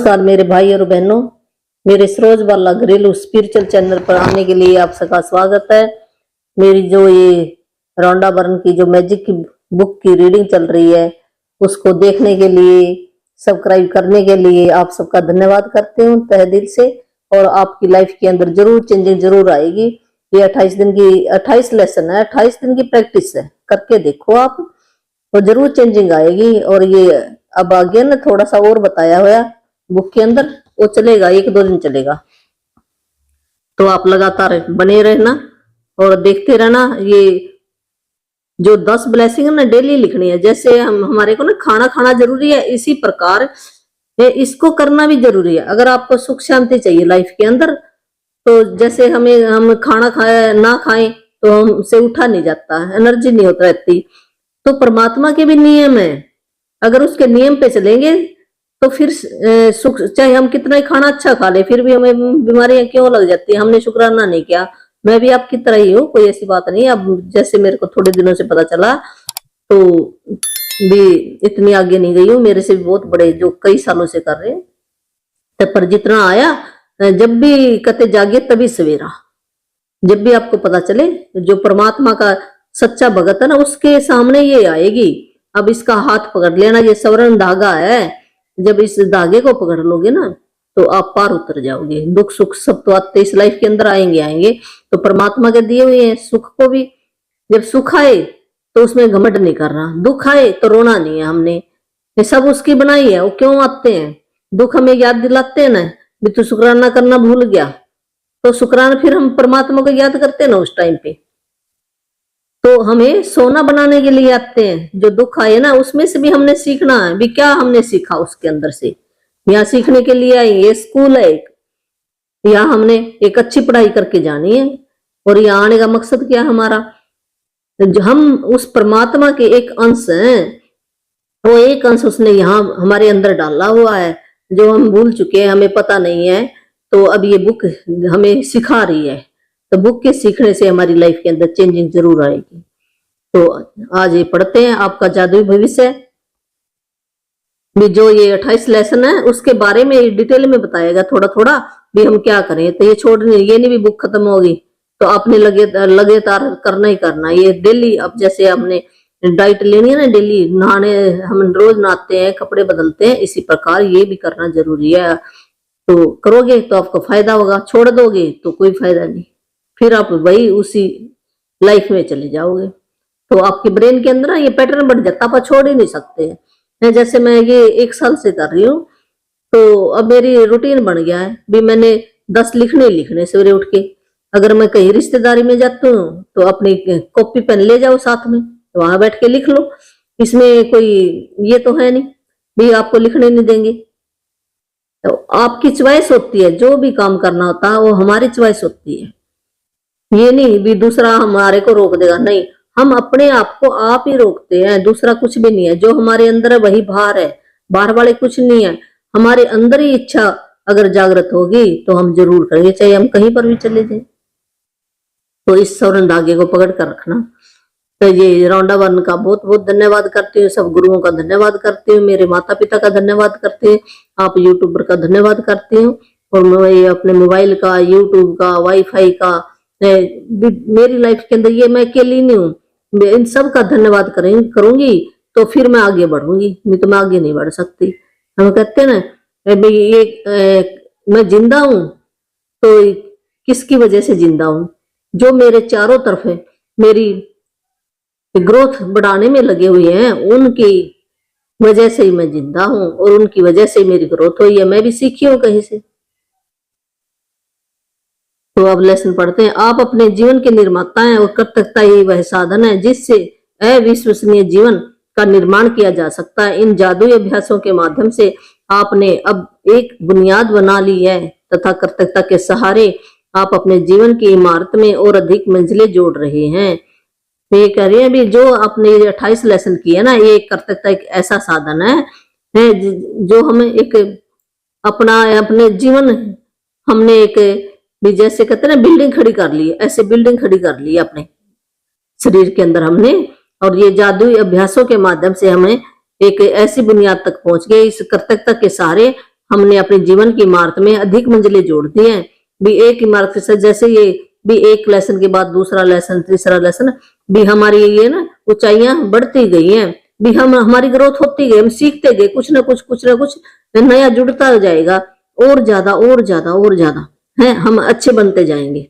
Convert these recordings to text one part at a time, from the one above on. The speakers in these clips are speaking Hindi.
नमस्कार मेरे भाई और बहनों, मेरे सरोज वाला घरेलू स्पिरिचुअल चैनल पर आने के लिए आप सबका स्वागत है। मेरी जो ये रौंडा बर्न की जो मैजिक की बुक की रीडिंग चल रही है, उसको देखने के लिए, सब्सक्राइब करने के लिए आप सबका धन्यवाद करती हूँ तहे दिल से। और आपकी लाइफ के अंदर जरूर चेंजिंग जरूर आएगी। ये 28 दिन की 28 लेसन है, 28 दिन की प्रैक्टिस है, करके देखो आप तो जरूर चेंजिंग आएगी। और ये अब आगे ना थोड़ा सा और बताया हुआ बुक के अंदर, वो चलेगा 1-2 दिन चलेगा, तो आप लगातार बने रहना और देखते रहना। ये जो 10 ब्लेसिंग है ना डेली लिखनी है। जैसे हमारे को ना खाना खाना जरूरी है, इसी प्रकार इसको करना भी जरूरी है। अगर आपको सुख शांति चाहिए लाइफ के अंदर, तो जैसे हम खाना खाए ना खाएं तो हमसे उठा नहीं जाता, एनर्जी नहीं होता रहती। तो परमात्मा के भी नियम है, अगर उसके नियम पे चलेंगे तो फिर सुख, चाहे हम कितना ही खाना अच्छा खा ले फिर भी हमें बीमारियां क्यों लग जाती है, हमने शुक्राना नहीं किया। मैं भी आपकी तरह ही हूँ, कोई ऐसी बात नहीं। अब जैसे मेरे को थोड़े दिनों से पता चला तो भी इतनी आगे नहीं गई हूँ, मेरे से भी बहुत बड़े जो कई सालों से कर रहे हैं। तब पर जितना आया, जब भी कहते जागे तभी सवेरा, जब भी आपको पता चले जो परमात्मा का सच्चा भगत है ना, उसके सामने ये आएगी। अब इसका हाथ पकड़ लेना, ये स्वर्ण धागा है, जब इस धागे को पकड़ लोगे ना तो आप पार उतर जाओगे। दुख सुख सब तो आते इस लाइफ के अंदर आएंगे। तो परमात्मा के दिए हुए हैं सुख को भी, जब सुख आए तो उसमें घमंड नहीं करना, दुख आए तो रोना नहीं है। हमने ये सब उसकी बनाई है, वो क्यों आते हैं? दुख हमें याद दिलाते हैं ना, भी तू शुक्राना करना भूल गया, तो शुक्राना फिर हम परमात्मा को याद करते हैं ना उस टाइम पे। तो हमें सोना बनाने के लिए आते हैं। जो दुख आए ना उसमें से भी हमने सीखना है, भी क्या हमने सीखा उसके अंदर से। यहाँ सीखने के लिए आई, ये स्कूल है, यहाँ हमने एक अच्छी पढ़ाई करके जानी है। और यहाँ आने का मकसद क्या है हमारा? जो हम उस परमात्मा के एक अंश हैं, वो एक अंश उसने यहाँ हमारे अंदर डाला हुआ है, जो हम भूल चुके हैं, हमें पता नहीं है। तो अब ये बुक हमें सिखा रही है, तो बुक के सीखने से हमारी लाइफ के अंदर चेंजिंग जरूर आएगी। तो आज ये पढ़ते हैं आपका जादुई भविष्य भी। जो ये 28 लेसन है उसके बारे में डिटेल में बताएगा थोड़ा थोड़ा, भी हम क्या करें। तो ये छोड़ने, ये नहीं भी बुक खत्म होगी तो आपने लगातार करना ही करना। ये डेली, अब जैसे आपने डाइट लेनी है ना, डेली नहाने, हम रोज नहाते हैं, कपड़े बदलते हैं, इसी प्रकार ये भी करना जरूरी है। तो करोगे तो आपको फायदा होगा, छोड़ दोगे तो कोई फायदा नहीं, फिर आप वही उसी लाइफ में चले जाओगे। तो आपके ब्रेन के अंदर ये पैटर्न बढ़ जाता, आप छोड़ ही नहीं सकते हैं। जैसे मैं ये 1 साल से कर रही हूँ, तो अब मेरी रूटीन बन गया है भी मैंने 10 लिखने सवेरे उठ के। अगर मैं कहीं रिश्तेदारी में जाती हूँ तो अपनी कॉपी पेन ले जाओ साथ में, तो वहां बैठ के लिख लो। इसमें कोई ये तो है नहीं भी आपको लिखने नहीं देंगे। तो आपकी चॉइस होती है, जो भी काम करना होता है वो हमारी चॉइस होती है। ये नहीं भी दूसरा हमारे को रोक देगा, नहीं, हम अपने आप को आप ही रोकते हैं, दूसरा कुछ भी नहीं है। जो हमारे अंदर है वही बाहर है, बाहर वाले कुछ नहीं है। हमारे अंदर ही इच्छा अगर जागृत होगी तो हम जरूर करेंगे, चाहे हम कहीं पर भी चले जाए। तो इस स्वर्ण धागे को पकड़ कर रखना। तो ये रौंडा बर्न का बहुत बहुत धन्यवाद करती हूँ, सब गुरुओं का धन्यवाद करती हूँ, मेरे माता पिता का धन्यवाद करती हूँ, आप यूट्यूबर का धन्यवाद करती हूँ, और मैं अपने मोबाइल का, यूट्यूब का, वाईफाई का, मेरी लाइफ के अंदर ये मैं अकेली नहीं हूँ, इन सब का धन्यवाद करूंगी तो फिर मैं आगे बढ़ूंगी, नहीं तो मैं आगे नहीं बढ़ सकती। हम कहते हैं ना ये मैं जिंदा हूं तो किसकी वजह से जिंदा हूं? जो मेरे चारों तरफ है, मेरी ग्रोथ बढ़ाने में लगे हुए हैं, उनकी वजह से ही मैं जिंदा हूं, और उनकी वजह से मेरी ग्रोथ हुई है। मैं भी सीखी हूं कहीं से। तो अब लेसन पढ़ते हैं। आप अपने जीवन के निर्माता हैं और कर्तव्यता ही वह साधन है जिससे अविश्वसनीय जीवन का निर्माण किया जा सकता है। इन जादुई अभ्यासों के माध्यम से आपने अब एक बुनियाद बना ली है तथा कर्तव्यता के सहारे आप अपने जीवन की इमारत में और अधिक मंजिलें जोड़ रहे हैं। तो ये कह रही है भी जो आपने 28 लेसन किए ना, ये कर्तव्यता एक ऐसा साधन है जो हमें एक अपने जीवन, हमने एक भी जैसे कहते हैं ना बिल्डिंग खड़ी कर ली, ऐसे बिल्डिंग खड़ी कर ली अपने शरीर के अंदर हमने। और ये जादुई अभ्यासों के माध्यम से हमें एक ऐसी बुनियाद तक पहुंच गए, इस कर्तव्यता के सहारे हमने अपने जीवन की इमारत में अधिक मंजिलें जोड़ दी हैं। भी एक इमारत के साथ जैसे ये भी एक लेसन के बाद दूसरा लेसन, तीसरा लेसन, भी हमारी ये ना ऊंचाइयां बढ़ती गई हैं। भी हमारी ग्रोथ होती गई, हम सीखते गए, कुछ ना कुछ नया जुड़ता जाएगा, और ज्यादा और ज्यादा और ज्यादा है, हम अच्छे बनते जाएंगे,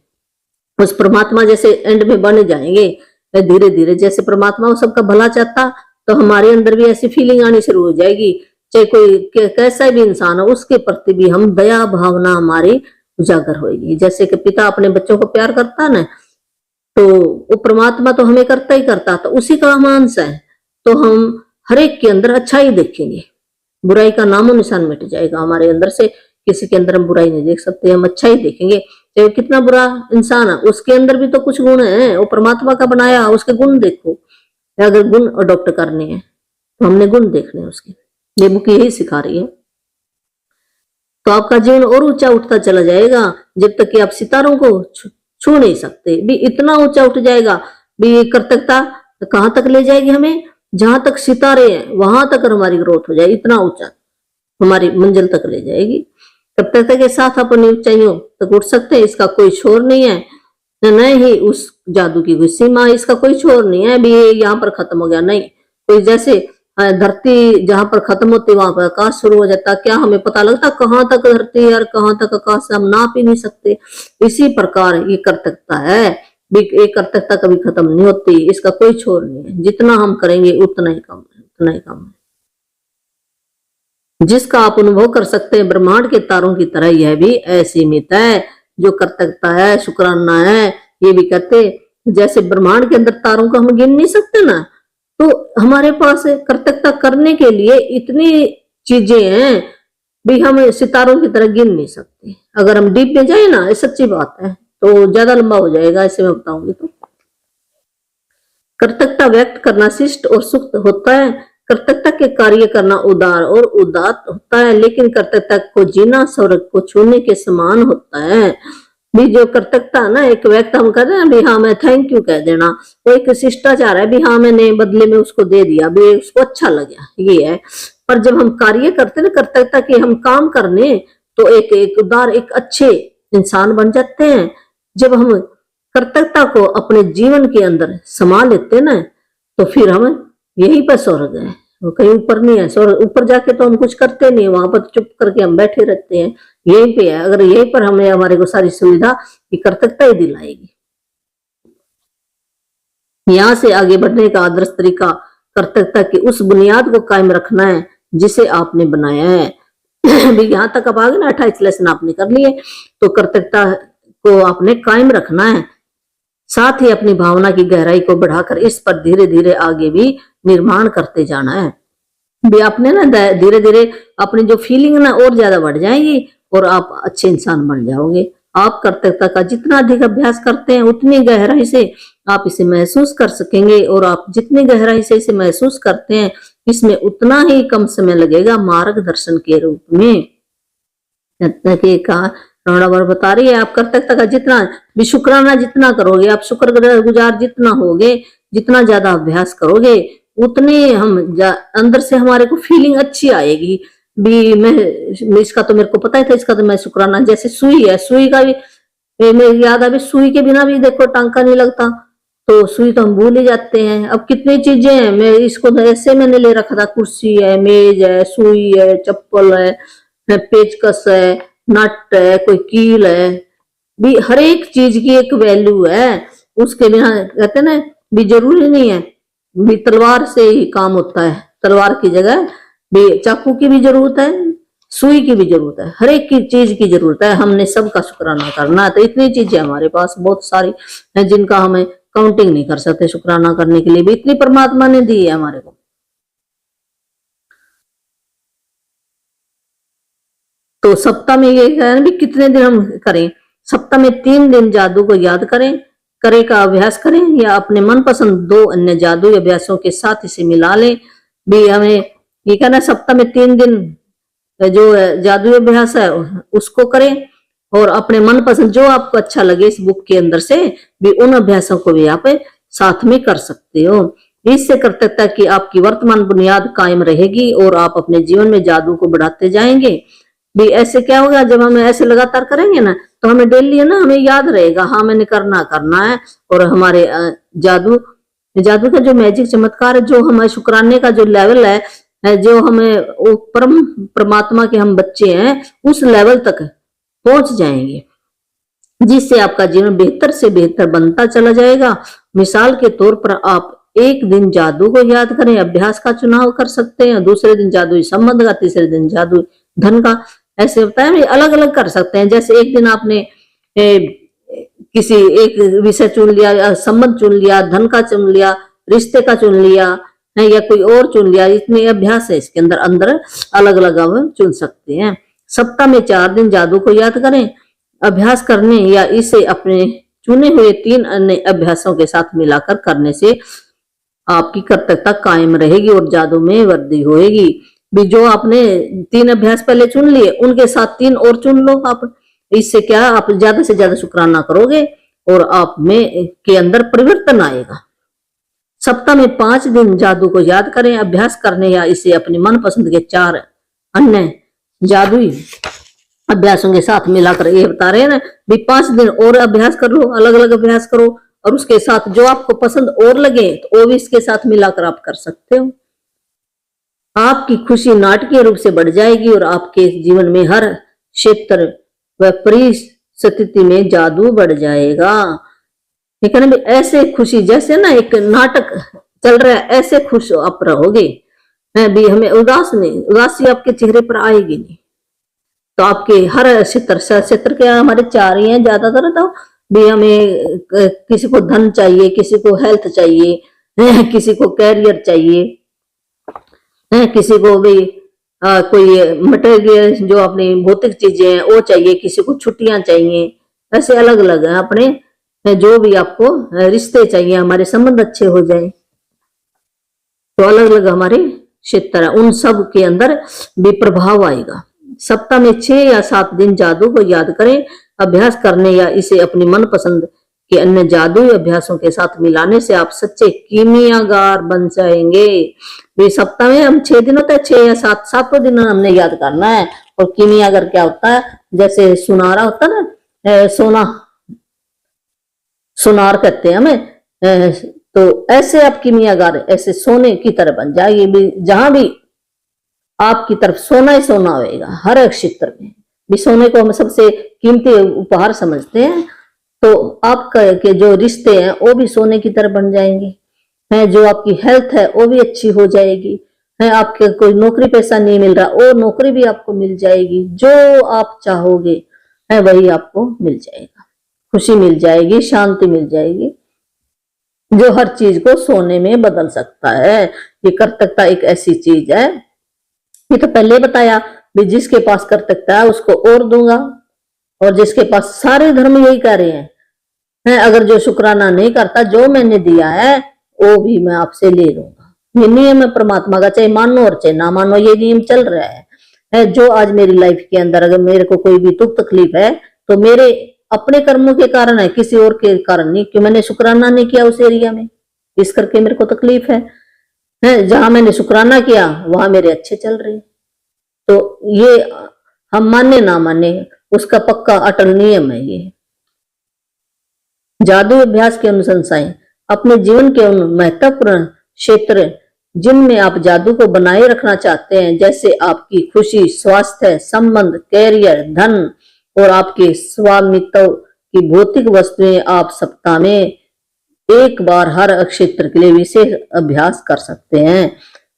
उस परमात्मा जैसे एंड में बन जाएंगे धीरे धीरे। जैसे परमात्मा सबका भला चाहता, तो हमारे अंदर भी ऐसी फीलिंग आनी शुरू हो जाएगी, चाहे कोई कैसा भी इंसान हो उसके प्रति भी हम दया भावना हमारी उजागर होगी। जैसे कि पिता अपने बच्चों को प्यार करता है ना, तो वो परमात्मा तो हमें करता ही करता, तो उसी का हम अंश है, तो हम हर एक के अंदर अच्छा ही देखेंगे, बुराई का नामो निशान मिट जाएगा हमारे अंदर से। किसी के अंदर हम बुराई नहीं देख सकते, हम अच्छा ही देखेंगे। चाहे कितना बुरा इंसान है, उसके अंदर भी तो कुछ गुण है, वो परमात्मा का बनाया, उसके गुण देखो। अगर गुण अडॉप्ट करने हैं तो हमने गुण देखने हैं उसके, ये बुक यही सिखा रही है। तो आपका जीवन और ऊंचा उठता चला जाएगा, जब तक कि आप सितारों को छू नहीं सकते। भी इतना ऊंचा उठ जाएगा, भी कृतज्ञता कहां तक ले जाएगी हमें, जहां तक सितारे हैं वहां तक हमारी ग्रोथ हो जाएगी, इतना ऊंचा हमारी मंजिल तक ले जाएगी। कृतज्ञता के साथ अपनी ऊंचाइयों तक उठ सकते हैं, इसका कोई छोर नहीं है, न ही उस जादू की कोई सीमा, इसका कोई छोर नहीं है भी ये यहाँ पर खत्म हो गया, नहीं। कोई जैसे धरती जहां पर खत्म होती वहां पर आकाश शुरू हो जाता, क्या हमें पता लगता कहां तक धरती है और कहां तक आकाश, हम नाप ही नहीं सकते। इसी प्रकार ये कृतज्ञता है, ये कृतज्ञता कभी खत्म नहीं होती, इसका कोई छोर नहीं है, जितना हम करेंगे उतना ही कम है, उतना ही कम है। जिसका आप अनुभव कर सकते हैं ब्रह्मांड के तारों की तरह यह भी असीमित है। जो कृतज्ञता है, शुक्राना है, ये भी कहते जैसे ब्रह्मांड के अंदर तारों को हम गिन नहीं सकते ना, तो हमारे पास कृतज्ञता करने के लिए इतनी चीजें हैं भी हम सितारों की तरह गिन नहीं सकते। अगर हम डीप में जाए ना, ये सच्ची बात है, तो ज्यादा लंबा हो जाएगा, ऐसे मैं बताऊंगी। तो कृतज्ञता व्यक्त करना शिष्ट और सुक्त होता है, कृतज्ञता के कार्य करना उदार और उदात्त होता है, लेकिन कृतज्ञता को जीना स्वर्ग को छूने के समान होता है। भी जो कृतज्ञता ना, एक व्यक्ति हम कहते हैं भी हाँ मैं थैंक यू कह देना, वो एक शिष्टाचार है भी हाँ मैंने बदले में उसको दे दिया, भी उसको अच्छा लगा, ये है। पर जब हम कार्य करते ना कृतज्ञता के, हम काम करने, तो एक उदार एक अच्छे इंसान बन जाते हैं। जब हम कृतज्ञता को अपने जीवन के अंदर समा लेते ना, तो फिर हम यही पर स्वर्ग है, वो कहीं ऊपर नहीं है। स्वर्ग ऊपर जाके तो हम कुछ करते नहीं, वहां पर चुप करके हम बैठे रहते हैं, यहीं पे है। अगर यहीं पर हमें हमारे को सारी सुविधा कृतज्ञता ही दिलाएगी। यहां से आगे बढ़ने का आदर्श तरीका कृतज्ञता की उस बुनियाद को कायम रखना है जिसे आपने बनाया है। भी यहाँ तक अब आगे ना 28 लेसन आपने कर लिए, तो कृतज्ञता को आपने कायम रखना है, साथ ही अपनी भावना की गहराई को बढ़ाकर इस पर धीरे धीरे आगे भी निर्माण करते जाना है। भी आपने ना धीरे धीरे अपनी जो फीलिंग ना और ज्यादा बढ़ जाएगी और आप अच्छे इंसान बन जाओगे। आप कृतज्ञता का जितना अधिक अभ्यास करते हैं उतनी गहराई से आप इसे महसूस कर सकेंगे, और आप जितनी गहराई से इसे महसूस करते हैं इसमें उतना ही कम समय लगेगा मार्गदर्शन के रूप में। रौड़ावर बता रही है, आप कृतज्ञता का जितना भी शुक्राना जितना करोगे, आप शुक्रगुजार जितना होगे, जितना ज्यादा अभ्यास करोगे, उतने हम अंदर से हमारे को फीलिंग अच्छी आएगी। भी मैं इसका तो मेरे को पता ही था, इसका तो मैं शुक्राना, जैसे सुई है, सुई का भी मेरे याद अभी सुई के बिना भी देखो टांका नहीं लगता, तो सुई तो हम भूल ही जाते हैं। अब कितनी चीजें हैं, मैं इसको ऐसे मैंने ले रखा था, कुर्सी है, मेज है, सुई है, चप्पल है, पेचकस है, नट है, कोई कील है, भी हर एक चीज की एक वैल्यू है। उसके बिना कहते ना भी जरूरी नहीं है भी तलवार से ही काम होता है, तलवार की जगह भी चाकू की भी जरूरत है, सुई की भी जरूरत है, हर एक की चीज की जरूरत है। हमने सबका शुक्राना करना है। तो इतनी चीजें हमारे पास बहुत सारी हैं जिनका हमें काउंटिंग नहीं कर सकते। शुक्राना करने के लिए भी इतनी परमात्मा ने दी है हमारे को। तो सप्ताह में ये है भी कितने दिन हम करें, सप्ताह में 3 दिन जादू को याद करें, करे का अभ्यास करें, या अपने मनपसंद 2 अन्य जादू अभ्यासों के साथ इसे मिला लें। भी हमें ये कहना सप्ताह में 3 दिन जो जादू अभ्यास है उसको करें, और अपने मनपसंद जो आपको अच्छा लगे इस बुक के अंदर से भी उन अभ्यासों को भी आप साथ में कर सकते हो। इससे कृतज्ञता की आपकी वर्तमान बुनियाद कायम रहेगी और आप अपने जीवन में जादू को बढ़ाते जाएंगे। भी ऐसे क्या होगा, जब हम ऐसे लगातार करेंगे ना तो हमें डेली है ना, हमें याद रहेगा, हाँ मैंने करना है। और हमारे जादू जादू का जो मैजिक चमत्कार है, जो हमारे शुक्राने का जो लेवल है, जो हमें वो परम परमात्मा के हम बच्चे हैं, उस लेवल तक पहुंच जाएंगे, जिससे आपका जीवन बेहतर से बेहतर बनता चला जाएगा। मिसाल के तौर पर आप एक दिन जादू को याद करें, अभ्यास का चुनाव कर सकते हैं, दूसरे दिन जादुई संबंध का, तीसरे दिन जादू धन का, ऐसे होता है, अलग अलग कर सकते हैं। जैसे एक दिन आपने किसी एक विषय चुन लिया, संबंध चुन लिया, धन का चुन लिया, रिश्ते का चुन लिया है, या कोई और चुन लिया, इतने अभ्यास है इसके अंदर अंदर अलग अलग आप चुन सकते हैं। सप्ताह में 4 दिन जादू को याद करें, अभ्यास करने या इसे अपने चुने हुए 3 अन्य अभ्यासों के साथ मिलाकर करने से आपकी कर्तव्यता कायम रहेगी और जादू में वृद्धि होगी। भी जो आपने 3 अभ्यास पहले चुन लिए, उनके साथ 3 और चुन लो आप। इससे क्या, आप ज्यादा से ज्यादा शुक्राना करोगे और आप में के अंदर परिवर्तन आएगा। सप्ताह में 5 दिन जादू को याद करें, अभ्यास करने या इसे अपनी मनपसंद के 4 अन्य जादुई अभ्यासों के साथ मिलाकर, ये बता रहे हैं ना भी 5 दिन और अभ्यास कर लो, अलग अलग अभ्यास करो, और उसके साथ जो आपको पसंद और लगे तो वो भी इसके साथ मिलाकर आप कर सकते हो। आपकी खुशी नाटकीय रूप से बढ़ जाएगी और आपके जीवन में हर क्षेत्र व परिस्थिति में जादू बढ़ जाएगा। ठीक है ना, ऐसे खुशी जैसे ना एक नाटक चल रहा है, ऐसे खुश आप रहोगे भी, हमें उदासी आपके चेहरे पर आएगी नहीं। तो आपके हर क्षेत्र के हमारे 4 ही हैं ज्यादातर, तो भी हमें किसी को धन चाहिए, किसी को हेल्थ चाहिए, किसी को कैरियर चाहिए, किसी को भी कोई मटेरियल जो अपनी भौतिक चीजें हैं वो चाहिए, किसी को छुट्टियां चाहिए, ऐसे अलग अलग है अपने, जो भी आपको रिश्ते चाहिए, हमारे संबंध अच्छे हो जाए, तो अलग अलग हमारे क्षेत्र है, उन सब के अंदर भी प्रभाव आएगा। सप्ताह में 6 या 7 दिन जादू को याद करें, अभ्यास करने या इसे अपनी मनपसंद के अन्य जादुई अभ्यासों के साथ मिलाने से आप सच्चे कीमियागार बन जाएंगे। सप्ताह में हम 6 दिन होता है, 6 या 7 दिन हमने याद करना है। और कीमियागार क्या होता है, जैसे सुनारा होता है ना, सोना सुनार कहते हैं हमें, तो ऐसे आप कीमियागार ऐसे सोने की तरह बन जाएगी, जहां भी आपकी तरफ सोना ही सोना होएगा, हर एक क्षेत्र में भी सोने को हम सबसे कीमती उपहार समझते हैं। तो आपके जो रिश्ते हैं वो भी सोने की तरह बन जाएंगे, है जो आपकी हेल्थ है वो भी अच्छी हो जाएगी, है आपके कोई नौकरी पैसा नहीं मिल रहा, वो नौकरी भी आपको मिल जाएगी, जो आप चाहोगे है वही आपको मिल जाएगा, खुशी मिल जाएगी, शांति मिल जाएगी, जो हर चीज को सोने में बदल सकता है। ये कर्तव्यता एक ऐसी चीज है, ये तो पहले बताया भी, जिसके पास कर्तव्यता है उसको और दूंगा, और जिसके पास सारे धर्म यही कह रहे हैं, अगर जो शुक्राना नहीं करता, जो मैंने दिया है वो भी मैं आपसे ले लूंगा। ये नियम है परमात्मा का, चाहे मानो और चाहे ना मानो, ये नियम चल रहा है। जो आज मेरी लाइफ के अंदर अगर मेरे को कोई भी दुख तकलीफ है तो मेरे अपने कर्मों के कारण है, किसी और के कारण नहीं, क्यों मैंने शुक्राना नहीं किया उस एरिया में, इस करके मेरे को तकलीफ है। जहां मैंने शुक्राना किया वहां मेरे अच्छे चल रहे। तो ये हम माने ना माने उसका पक्का अटल नियम है। ये जादू अभ्यास के अनुशंसाएं, अपने जीवन के उन महत्वपूर्ण क्षेत्र जिनमें आप जादू को बनाए रखना चाहते हैं, जैसे आपकी खुशी, स्वास्थ्य, संबंध, कैरियर, धन और आपके स्वामित्व की भौतिक वस्तुएं, आप सप्ताह में एक बार हर क्षेत्र के लिए विशेष अभ्यास कर सकते हैं।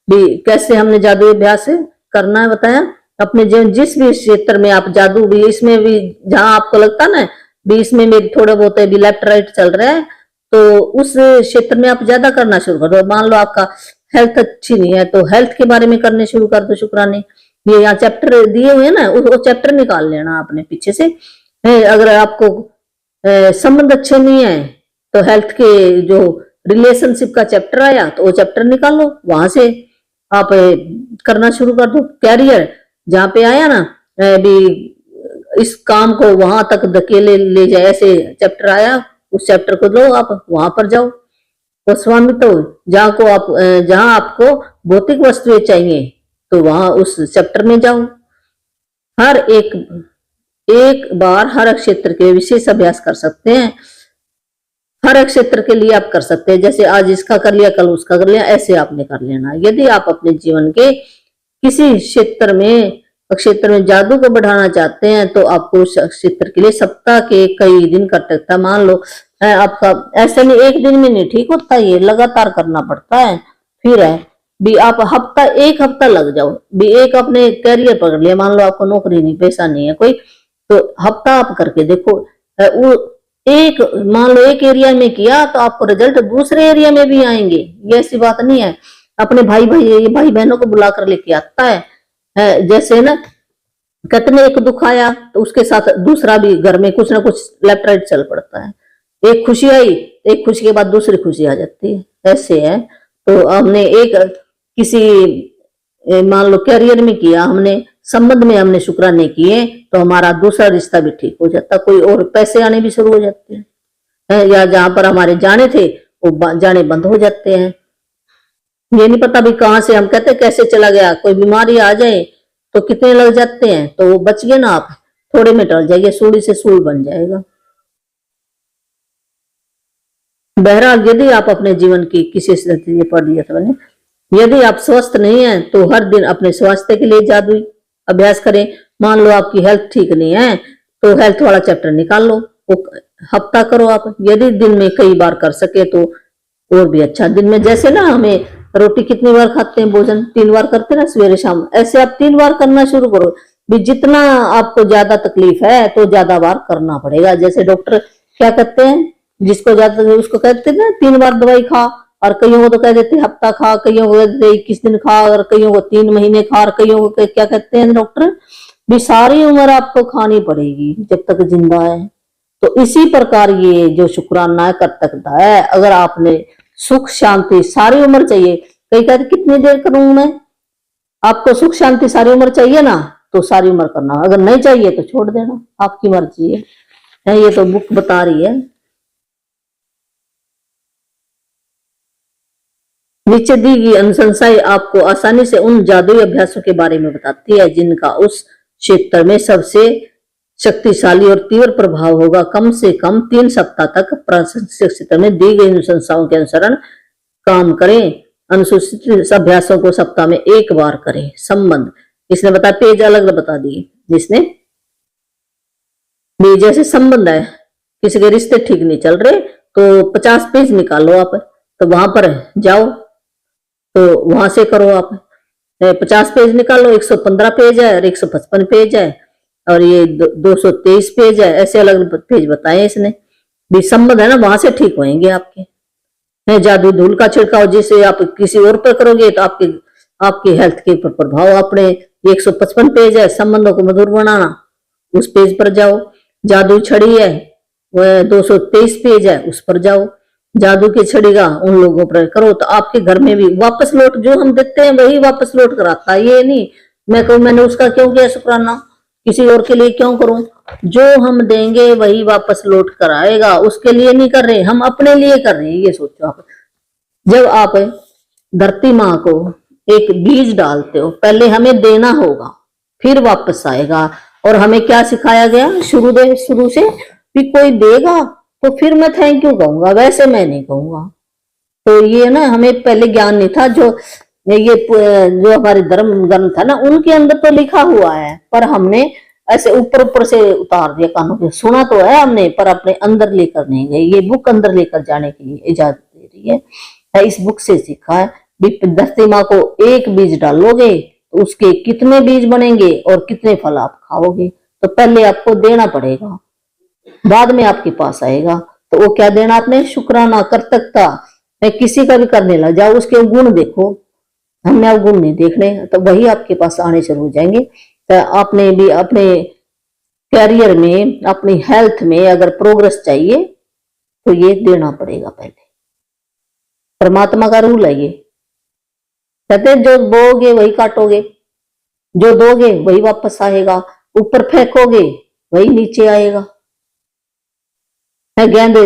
भी कैसे हमने जादू अभ्यास करना है बताया, अपने जीवन जिस भी क्षेत्र में आप जादू भी, इसमें भी जहां आपको लगता ना भी इसमें मेरे थोड़े बहुत भी लेफ्ट राइट चल रहा है, तो उस क्षेत्र में आप ज्यादा करना शुरू कर दो। मान लो आपका हेल्थ अच्छी नहीं है तो हेल्थ के बारे में करने शुरू कर दो शुक्राने। ये यहाँ चैप्टर दिए हुए हैं ना, वो चैप्टर निकाल लेना आपने पीछे से। अगर आपको संबंध अच्छे नहीं है तो हेल्थ के जो रिलेशनशिप का चैप्टर आया तो वो चैप्टर निकाल लो, वहां से आप करना शुरू कर दो। कैरियर जहां पे आया ना भी, इस काम को वहां तक धकेले ले जाए, ऐसे चैप्टर आया, उस चैप्टर को लो, आप वहां पर जाओ। तो स्वामित्व जहां आपको भौतिक वस्तुएं चाहिए तो वहां उस चैप्टर में जाओ। हर एक बार हर क्षेत्र के विशेष अभ्यास कर सकते हैं। हर एक क्षेत्र के लिए आप कर सकते हैं, जैसे आज इसका कर लिया कल उसका कर लिया, ऐसे आपने कर लेना। यदि आप अपने जीवन के किसी क्षेत्र में जादू को बढ़ाना चाहते हैं तो आपको उस क्षेत्र के लिए सप्ताह के कई दिन कर सकता है। मान लो आपका ऐसे नहीं, एक दिन में नहीं ठीक होता, ये लगातार करना पड़ता है। फिर है भी आप एक हफ्ता लग जाओ भी, एक अपने कैरियर पकड़ लिया, मान लो आपको नौकरी नहीं, पैसा नहीं है कोई, तो हफ्ता आप करके देखो। वो मान लो एक एरिया में किया तो आपको रिजल्ट दूसरे एरिया में भी आएंगे, ये ऐसी बात नहीं है। अपने भाई बहनों को बुलाकर लेके आता है, जैसे ना कहते में एक दुख आया तो उसके साथ दूसरा भी घर में कुछ ना कुछ लेफ्ट राइट चल पड़ता है। एक खुशी आई, एक खुशी के बाद दूसरी खुशी आ जाती है, ऐसे है। तो हमने एक किसी मान लो कैरियर में किया, हमने संबंध में हमने शुक्राने किए तो हमारा दूसरा रिश्ता भी ठीक हो जाता, कोई और पैसे आने भी शुरू हो जाते हैं, या जहां पर हमारे जाने थे वो जाने बंद हो जाते हैं। ये नहीं पता भी कहां से, हम कहते कैसे चला गया, कोई बीमारी आ जाए तो कितने लग जाते हैं, तो वो बच गए ना, आप थोड़े में टल जाएंगे, सूली से सूल बन जाएगा। बहरहाल यदि आप अपने जीवन की किसी स्थिति पढ़ लिया था मैंने, यदि आप स्वस्थ नहीं है तो हर दिन अपने स्वास्थ्य के लिए जादुई अभ्यास करें। मान लो आपकी हेल्थ ठीक नहीं है तो हेल्थ वाला चैप्टर निकाल लो, वो हफ्ता करो आप। यदि दिन में कई बार कर सके तो और भी अच्छा। दिन में जैसे ना हमें रोटी कितनी बार खाते हैं, भोजन 3 बार करते हैं ना, सवेरे शाम, ऐसे आप 3 बार करना शुरू करो भी। जितना आपको ज्यादा तकलीफ है तो ज्यादा बार करना पड़ेगा। जैसे डॉक्टर क्या कहते हैं, जिसको ज्यादा उसको कहते हैं ना 3 बार दवाई खा, और कईयों को तो कह देते हफ्ता खा, कईयों को कहते 21 दिन खा, और कईयों को 3 महीने खा, और कईयों को क्या कहते हैं डॉक्टर भी सारी उम्र आपको खानी पड़ेगी जब तक जिंदा है। तो इसी प्रकार ये जो शुक्राना है कृतज्ञता है। अगर आपने सुख शांति सारी उम्र चाहिए, कई कहते कितनी देर करूं मैं, आपको सुख शांति सारी उम्र चाहिए ना तो सारी उम्र करना, अगर नहीं चाहिए तो छोड़ देना, आपकी मर्जी है। ये तो बुक बता रही है। नीचे दी गई अनुशंसाएं आपको आसानी से उन जादुई अभ्यासों के बारे में बताती है जिनका उस क्षेत्र में सबसे शक्तिशाली और तीव्र प्रभाव होगा। कम से कम 3 सप्ताह तक प्रशिक्षण क्षेत्र में दी गई अनुशंसाओं के अनुसरण काम करें। अनुसूचित अभ्यासों को सप्ताह में 1 बार करें। संबंध इसने बताया, पेज अलग अलग बता दिए। जिसने भी जैसे संबंध है, किसी के रिश्ते ठीक नहीं चल रहे तो 50 पेज निकालो आप, तो वहां पर जाओ तो वहां से करो आप। 50 पेज निकालो, 115 पेज है और 155 पेज है और ये 223 पेज है, ऐसे अलग अलग पेज बताए इसने भी। संबंध है ना, वहां से ठीक होंगे आपके। जादू धूल का छिड़काव जिसे आप किसी और पर करोगे तो आपकी हेल्थ के ऊपर प्रभाव। अपने 155 पेज है संबंधों को मधुर बनाना, उस पेज पर जाओ। जादू छड़ी है वह 223 पेज है, उस पर जाओ। जादू की छड़ी का उन लोगों पर करो तो आपके घर में भी वापस लौट, जो हम देते हैं वही वापस लौट कर आता है। ये नहीं मैं कहूं मैंने उसका क्यों किया शुक्राना, किसी और के लिए क्यों करूं, जो हम देंगे वही वापस लौट कर आएगा। उसके लिए नहीं कर रहे, हम अपने लिए कर रहे हैं। ये सोचो आप, जब आप धरती माँ को एक बीज डालते हो, पहले हमें देना होगा फिर वापस आएगा। और हमें क्या सिखाया गया शुरू से भी, कोई देगा तो फिर मैं थैंक यू कहूंगा, वैसे मैं नहीं कहूंगा। तो ये ना हमें पहले ज्ञान नहीं था। जो हमारे धर्म ग्रंथ था ना उनके अंदर तो लिखा हुआ है, पर हमने ऐसे ऊपर से उतार दिया कानों पे। सुना तो है हमने पर अपने अंदर लेकर नहीं गए। ये बुक अंदर लेकर जाने के लिए इजाजत दे रही है। इस बुक से सीखा है धरती माँ को एक बीज डालोगे तो उसके कितने बीज बनेंगे और कितने फल आप खाओगे। तो पहले आपको देना पड़ेगा, बाद में आपके पास आएगा। तो वो क्या देना आपने, शुक्राना कृतज्ञता। मैं किसी का भी करने लग जाओ, उसके गुण देखो, हमने अब गुण नहीं देखने, तो वही आपके पास आने शुरू हो जाएंगे। तो आपने भी अपने कैरियर में, अपनी हेल्थ में अगर प्रोग्रेस चाहिए तो ये देना पड़ेगा पहले। परमात्मा का रूल है ये, कहते जो बोगे वही काटोगे, जो दोगे वही वापस आएगा, ऊपर फेंकोगे वही नीचे आएगा। गेंद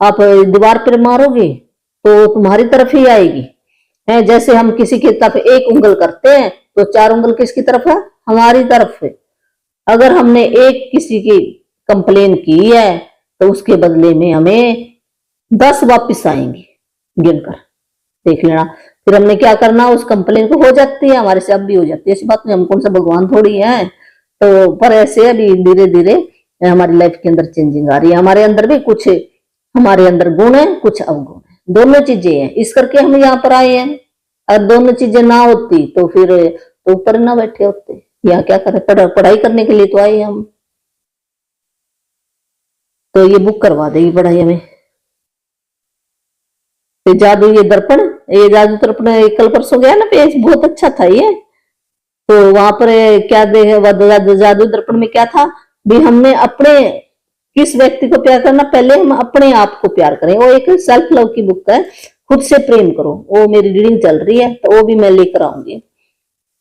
आप दीवार पर मारोगे तो तुम्हारी तरफ ही आएगी। है जैसे हम किसी की तरफ 1 उंगल करते हैं तो 4 उंगल किसकी तरफ है, हमारी तरफ है। अगर हमने एक किसी की कंप्लेन की है तो उसके बदले में हमें 10 वापस आएंगे गिनकर, देख लेना। फिर हमने क्या करना, उस कंप्लेन को हो जाती है, हमारे से अब भी हो जाती है, ऐसी बात नहीं, हम कौन सा भगवान थोड़ी है। तो पर ऐसे अभी धीरे धीरे हमारी लाइफ के अंदर चेंजिंग आ रही है। हमारे अंदर भी कुछ, हमारे अंदर गुण है, कुछ अवगुण है, दोनों चीजें हैं, इस करके हम यहाँ पर आए हैं। अगर दोनों चीजें ना होती तो फिर तो ऊपर ना बैठे होते, यहाँ क्या करें, पढ़ाई करने के लिए तो आए हम। तो ये बुक करवा देगी पढ़ाई हमें। तो जादू ये दर्पण, ये जादू दर्पण कल परसों गया ना पेज, बहुत अच्छा था ये। तो वहां पर क्या देखे, जादू दर्पण में क्या था भी, हमने अपने किस व्यक्ति को प्यार करना, पहले हम अपने आप को प्यार करें। वो एक सेल्फ लव की बुक है, खुद से प्रेम करो, वो मेरी रीडिंग चल रही है, तो वो भी मैं लेकर आऊंगी।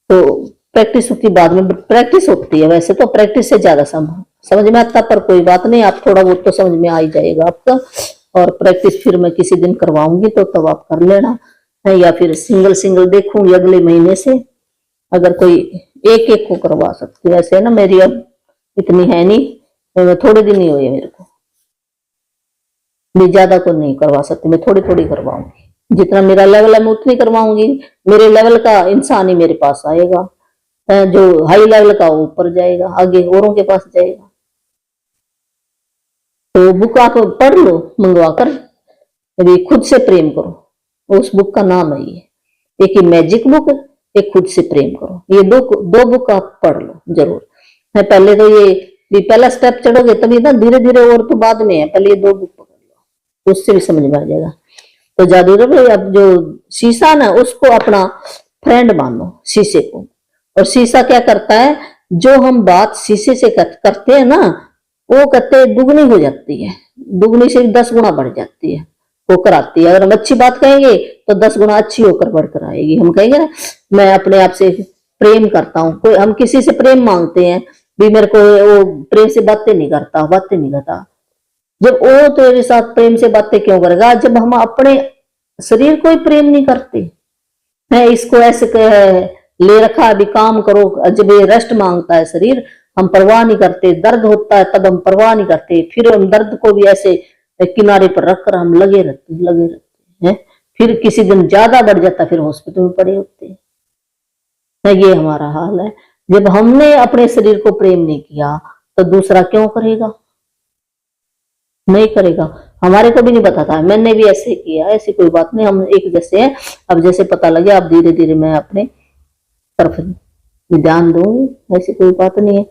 तो प्रैक्टिस होती, बाद में प्रैक्टिस होती है, वैसे तो प्रैक्टिस से ज्यादा समझ में आता, पर कोई बात नहीं, आप थोड़ा बहुत तो समझ में आ ही जाएगा आपका। और प्रैक्टिस फिर मैं किसी दिन करवाऊंगी, तो तब आप कर लेना है, या फिर सिंगल सिंगल देखूंगी अगले महीने से, अगर कोई एक एक को करवा सकती है। वैसे ना मेरी अब इतनी है नहीं, मैं थोड़े दिन ही हुए मेरे को, मैं ज्यादा को नहीं करवा सकती, मैं थोड़ी थोड़ी करवाऊंगी, जितना मेरा लेवल है मैं उतनी करवाऊंगी। मेरे लेवल का इंसान ही मेरे पास आएगा, जो हाई लेवल का ऊपर जाएगा, आगे औरों के पास जाएगा। तो बुक आप पढ़ लो मंगवा कर, अभी खुद से प्रेम करो, उस बुक का नाम है ये, एक ही मैजिक बुक, एक खुद से प्रेम करो, ये दो बुक आप पढ़ लो जरूर। है पहले तो ये पहला स्टेप चढ़ोगे तभी ना, धीरे धीरे और तो बाद में है, पहले ये 2 बुक पढ़ लो, उससे भी समझ में आ जाएगा। तो जादूगर भाई, अब जो शीशा ना उसको अपना फ्रेंड मानो, शीशे को। और शीशा क्या करता है, जो हम बात शीशे से करते हैं ना, वो कहते दुगनी हो जाती है, दुगनी से 10 गुना बढ़ जाती है, होकर आती है। अगर हम अच्छी बात कहेंगे तो 10 गुना अच्छी होकर बढ़कर आएगी। हम कहेंगे ना, मैं अपने आप से प्रेम करता हूँ, कोई हम किसी से प्रेम मांगते हैं भी, मेरे को वो प्रेम से बातें नहीं करता, जब वो तेरे साथ प्रेम से बातें क्यों करेगा, जब हम अपने शरीर को ही प्रेम नहीं करते हैं। इसको ऐसे ले रखा अभी काम करो, जब ये रेस्ट मांगता है शरीर, हम परवाह नहीं करते, दर्द होता है तब हम परवाह नहीं करते, फिर हम दर्द को भी ऐसे किनारे पर रखकर हम लगे रहते हैं। फिर किसी दिन ज्यादा बढ़ जाता, फिर हॉस्पिटल में पड़े होते हैं। ये हमारा हाल है। जब हमने अपने शरीर को प्रेम नहीं किया तो दूसरा क्यों करेगा, नहीं करेगा। हमारे को भी नहीं पता था, मैंने भी ऐसे किया, ऐसी कोई बात नहीं, हम एक जैसे हैं। अब जैसे पता लगे, अब धीरे धीरे मैं अपने तरफ ध्यान दूंगी, ऐसी कोई बात नहीं है।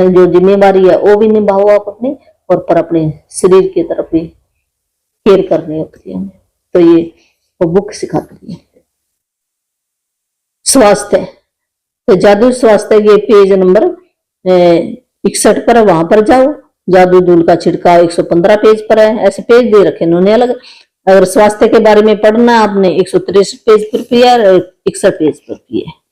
जो जिम्मेदारी है वो भी निभाओ आप अपने, और पर अपने शरीर की तरफ भी केयर करनी होती है हमें। तो ये वो बुक सिखाती है। स्वास्थ्य, तो जादू स्वास्थ्य के पेज नंबर 61 पर, वहां पर जाओ। जादू धूल का छिड़काव 115 पेज पर है, ऐसे पेज दे रखे इन्होंने अलग। अगर स्वास्थ्य के बारे में पढ़ना आपने 163 पेज पर किया और 61 पेज पर किया है।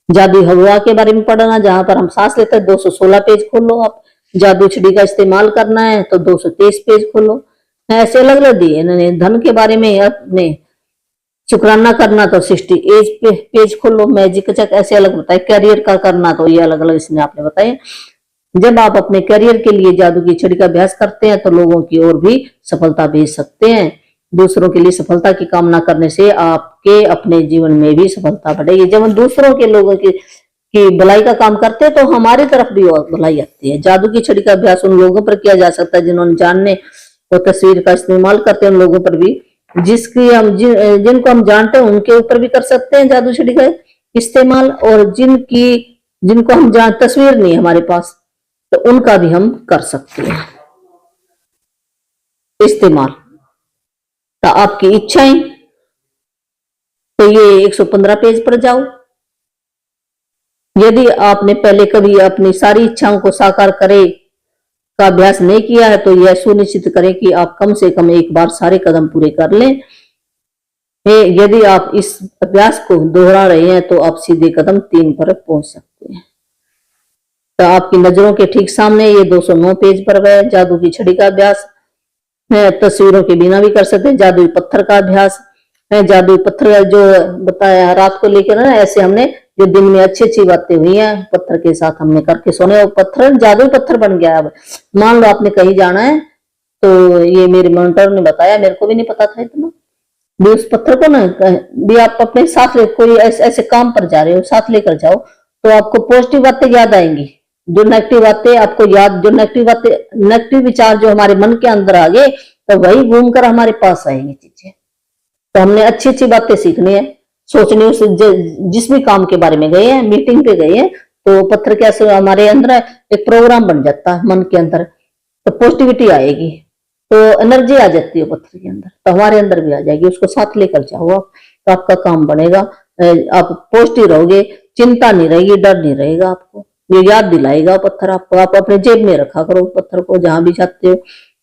जादू हवा के बारे में पढ़ना, जहां पर हम सांस लेते हैं, 216 पेज खोलो आप। जादू छड़ी का इस्तेमाल करना है तो 223 पेज खोलो, ऐसे अलग अलग दिए इन्होंने। धन के बारे में अपने शुक्राना करना तो 68 पेज खोलो। मैजिक चेक ऐसे अलग बताए। करियर का करना तो ये अलग अलग इसने आपने बताया। जब आप अपने करियर के लिए जादू की छड़ी का अभ्यास करते हैं तो लोगों की ओर भी सफलता भेज सकते हैं। दूसरों के लिए सफलता की कामना करने से आपके अपने जीवन में भी सफलता बढ़ेगी। जब हम दूसरों के लोगों की भलाई का काम करते हैं तो हमारी तरफ भी भलाई आती है। जादू की छड़ी का अभ्यास उन लोगों पर किया जा सकता है जिन्होंने जानने और तस्वीर का इस्तेमाल करते हैं, उन लोगों पर भी। जिनको हम जानते हैं उनके ऊपर भी कर सकते हैं जादू छड़ी का इस्तेमाल, और जिनको हम तस्वीर नहीं है हमारे पास तो उनका भी हम कर सकते हैं इस्तेमाल। तो आपकी इच्छाएं, तो ये 115 पेज पर जाओ। यदि आपने पहले कभी अपनी सारी इच्छाओं को साकार करे का अभ्यास नहीं किया है तो यह सुनिश्चित करें कि आप कम से कम एक बार सारे कदम पूरे कर लें। यदि आप इस अभ्यास को दोहरा रहे हैं तो आप सीधे कदम 3 पर पहुंच सकते हैं। तो आपकी नजरों के ठीक सामने ये 209 पेज पर है जादू की छड़ी का अभ्यास है। तस्वीरों के बिना भी कर सकते हैं। जादुई पत्थर का अभ्यास है। जादुई पत्थर जो बताया रात को लेकर ना, ऐसे हमने जो दिन में अच्छी अच्छी बातें हुई हैं पत्थर के साथ हमने करके सोने, और पत्थर जादू पत्थर बन गया। अब मान लो आपने कहीं जाना है, तो ये मेरे मेंटर ने बताया, मेरे को भी नहीं पता था इतना भी। उस पत्थर को ना भी आप अपने साथ ले, कोई ऐसे काम पर जा रहे हो साथ लेकर जाओ, तो आपको पॉजिटिव बातें याद आएंगी। जो नेगेटिव बातें आपको याद, जो नेगेटिव बातें, नेगेटिव विचार जो हमारे मन के अंदर आ गए, तो वही घूमकर हमारे पास आएंगी चीजें। तो हमने अच्छी अच्छी बातें सीखनी है, सोचनी। उस जिस भी काम के बारे में गए हैं, मीटिंग पे गए हैं, तो पत्थर कैसे हमारे अंदर एक प्रोग्राम बन जाता है मन के अंदर, तो पॉजिटिविटी आएगी, तो एनर्जी आ जाती है पत्थर के अंदर, तो हमारे अंदर भी आ जाएगी। उसको साथ लेकर जाओ आप, तो आपका काम बनेगा, आप पॉजिटिव रहोगे, चिंता नहीं रहेगी, डर नहीं रहेगा आपको। ये याद दिलाएगा पत्थर आपको। आप अपने जेब में रखा करो पत्थर को, जहां भी जाते हो।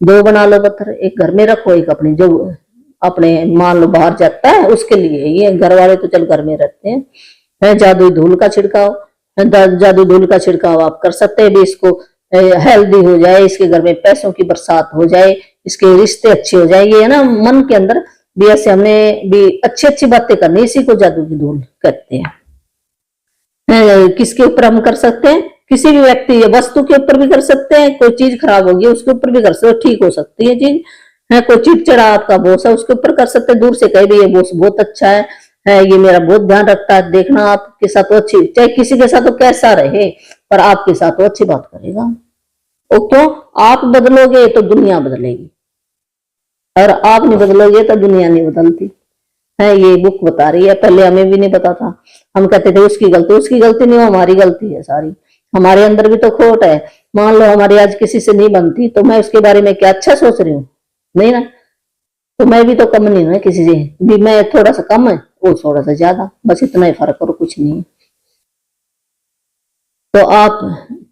दो बना लो पत्थर, एक घर में रखो, एक अपने जो अपने मान लो बाहर जाता है उसके लिए। ये घर वाले तो चल घर में रहते हैं। जादुई धूल का छिड़काव, जादुई धूल का छिड़काव आप कर सकते हैं भी। इसको हेल्दी हो जाए, इसके घर में पैसों की बरसात हो जाए, इसके रिश्ते अच्छे हो जाए, ये है ना मन के अंदर भी। ऐसे हमने भी अच्छी अच्छी बातें करनी, इसी को जादू की धूल कहते हैं। किसके ऊपर हम कर सकते हैं? किसी भी व्यक्ति या वस्तु के ऊपर भी कर सकते हैं। कोई चीज खराब होगी उसके ऊपर भी कर सकते हो, ठीक हो सकती है चीज। है कोई चिड़चिड़ा आपका बॉस है, उसके ऊपर कर सकते हैं। दूर से कहे भी ये बॉस बहुत अच्छा है, ये मेरा बहुत ध्यान रखता है, देखना आपके साथ वो अच्छी, चाहे किसी के साथ वो कैसा रहे, पर आपके साथ वो अच्छी बात करेगा। और क्यों? आप बदलोगे तो दुनिया बदलेगी, और आप नहीं बदलोगे तो दुनिया नहीं बदलती है। ये बुक बता रही है। पहले हमें भी नहीं पता था, हम कहते थे उसकी गलती नहीं, हमारी गलती है सारी। हमारे अंदर भी तो खोट है। मान लो हमारी आज किसी से नहीं बनती, तो मैं उसके बारे में क्या अच्छा सोच रही हूँ? नहीं ना। तो मैं भी तो कम नहीं ना किसी से भी, मैं थोड़ा सा कम है, वो थोड़ा सा ज्यादा, बस इतना ही फर्क और कुछ नहीं। तो आप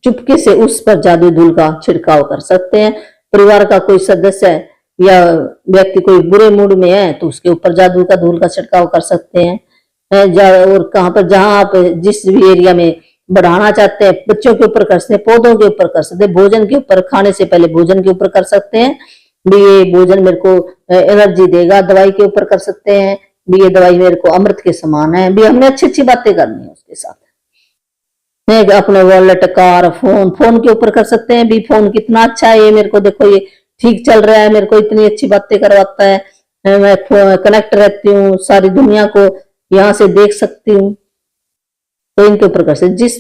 चुपके से उस पर जादू धूल का छिड़काव कर सकते हैं। परिवार का कोई सदस्य है या व्यक्ति कोई बुरे मूड में है, तो उसके ऊपर जादू का धूल का छिड़काव कर सकते हैं। और कहाँ पर, जहां आप जिस भी एरिया में बढ़ाना चाहते हैं, बच्चों के ऊपर कर सकते हैं, पौधों के ऊपर कर सकते हैं, भोजन के ऊपर, खाने से पहले भोजन के ऊपर कर सकते हैं भी। ये भोजन मेरे को एनर्जी देगा। दवाई के ऊपर कर सकते हैं भी, ये दवाई मेरे को अमृत के समान है भी। हमने अच्छी अच्छी बातें करनी है उसके साथ। अपने वॉलेट, कार, फोन के ऊपर कर सकते हैं भी। फोन कितना अच्छा है, ये मेरे को देखो, ये ठीक चल रहा है, मेरे को इतनी अच्छी बातें करवाता है, मैं कनेक्ट रहती हूँ, सारी दुनिया को यहाँ से देख सकती हूँ। तो इनके ऊपर कर सकते। जिस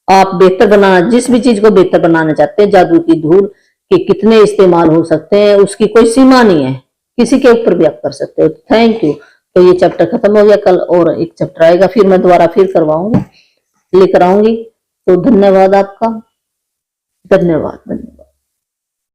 आप बेहतर बनाना, जिस भी चीज को बेहतर बनाना चाहते हैं, जादू की धूल के कितने इस्तेमाल हो सकते हैं, उसकी कोई सीमा नहीं है। किसी के ऊपर भी आप कर सकते हो। Thank you. तो ये चैप्टर खत्म हो गया। कल और एक चैप्टर आएगा, फिर मैं दोबारा फिर करवाऊंगी, लेकर आऊंगी। तो धन्यवाद आपका, धन्यवाद।